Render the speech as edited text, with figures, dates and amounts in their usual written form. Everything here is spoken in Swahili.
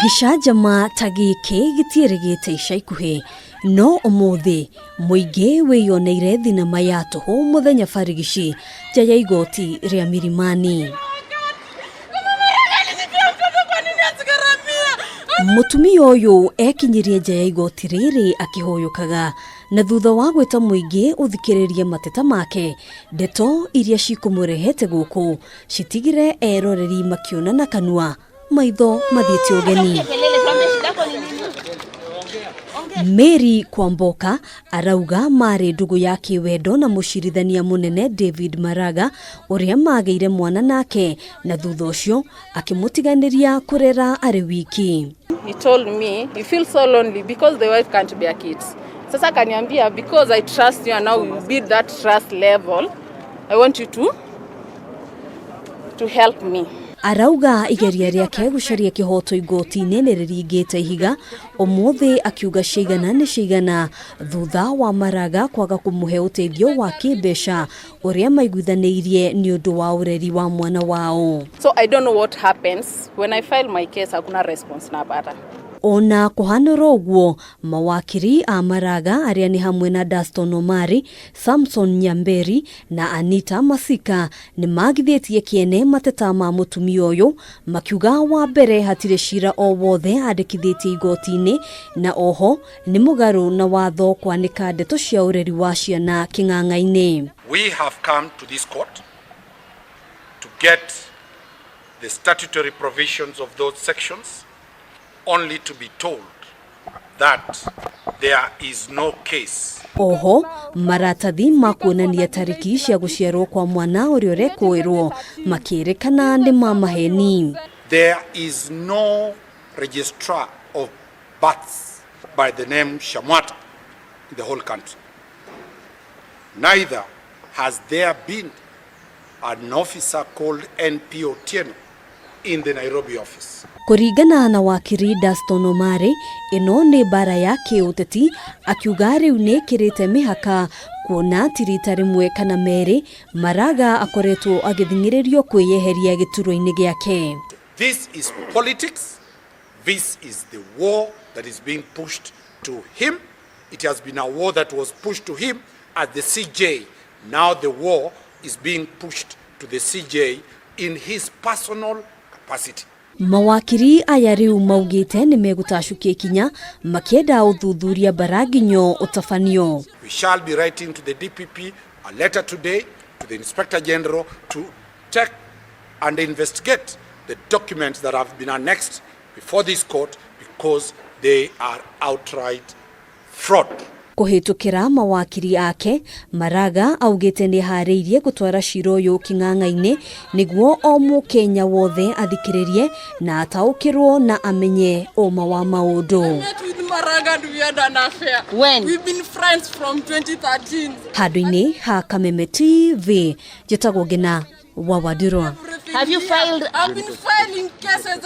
Gĩcanjama ta gĩkĩ gĩtiĩrĩgĩte ica ikuhĩ, no ũmũthĩ mũingĩ wĩyoneire thinema ya tũhũ mũthenya barigici nja ya igoti rĩa Milimani. Mũtumia ũyũ ekinyirie nja ya igoti rĩrĩ akĩhoyũkaga na thutha wa gwĩta mũingĩ ũthikĩrĩrie mateta make, ndeto iria cikũmũrehete gũkũ citigire eroreri makiona na kanua maitho mathiĩte ũgeni. Mary Kwamboka arauga marĩ ndugu ya kĩwendo na mũcirithania mũnene David Maraga ũrĩa magĩire mwana nake na thutha ũcio akĩmũtiganĩria kũrera arĩ wiki. He told me he feels so lonely because the wife can't bear kids. Sasa kaniambia, because I trust you and now we build that trust level, I want you to help me. Arauga igeria rĩake gũcaria kĩhoto igoti-inĩ nĩrĩringĩte ihiga, ũmũthĩ akiuga ciigana nĩ ciigana thutha wa Maraga kwaga kũmũhe ũteithio wa kĩmbeca ũrĩa maiguithanĩirie nĩ ũndũ wa ũreri wa mwana wao. So I don't know what happens when I file my case, hakuna response napata. Ona kũhanũra ũguo, mawakiri a Maraga arĩa nĩ hamwe na Daston Omari, Samson Nyamberi na Anita Masika nĩ magithĩtie kĩene mateta ma mũtumia ũyũ, makiuga wa mbere hatirĩ cira o wothe andĩkithĩtie igoti-inĩ na oho nĩ mũgarũ na watho kwanĩka ndeto cia ũreri wa ciana kĩng'ang'a-inĩ. We have come to this court to get the statutory provisions of those sections, only to be told that there is no case. Oho, maratathi makuonania tariki cia gũciarwo kwa mwana ũrĩa ũrekũĩrwo makĩrĩkana nĩ ma maheni. There is no registrar of births by the name Shamwata in the whole country. Neither has there been an officer called NP Otieno in the Nairobi office. Kũringana na wakiri Daston Omari, ĩno nĩ mbara ya kĩũteti, akiuga rĩu nĩ ĩkĩrĩte mĩhaka kuona tirita rĩmwe kana merĩ Maraga akoretwo agĩthingĩrĩrio kwĩyeheria gĩturwa-inĩ gĩake. This is politics. This is the war that is being pushed to him. It has been a war that was pushed to him at the CJ. Now the war is being pushed to the CJ in his personal capacity. Mawakiri aya rĩu maugĩte nĩ megũtacukia ikinya makĩenda ũthuthuria baraginyo ũtabanio. We shall be writing to the DPP a letter today to the Inspector General to check and investigate the documents that have been annexed before this court because they are outright fraud. Kũhĩtũkĩra mawakiri ake, Maraga augĩte nĩ harĩirie gũtwara cira ũyũ kĩng'ang'a-inĩ nĩguo o Mũkenya wothe athikĩrĩrie na ataũkĩrwo na amenye ũma wa maũndũ. We've been friends from 2013. Handũ-inĩ ha Kameme TV, njĩtagwo Ngina wa Wadirwa. Have you filed? I've been filing cases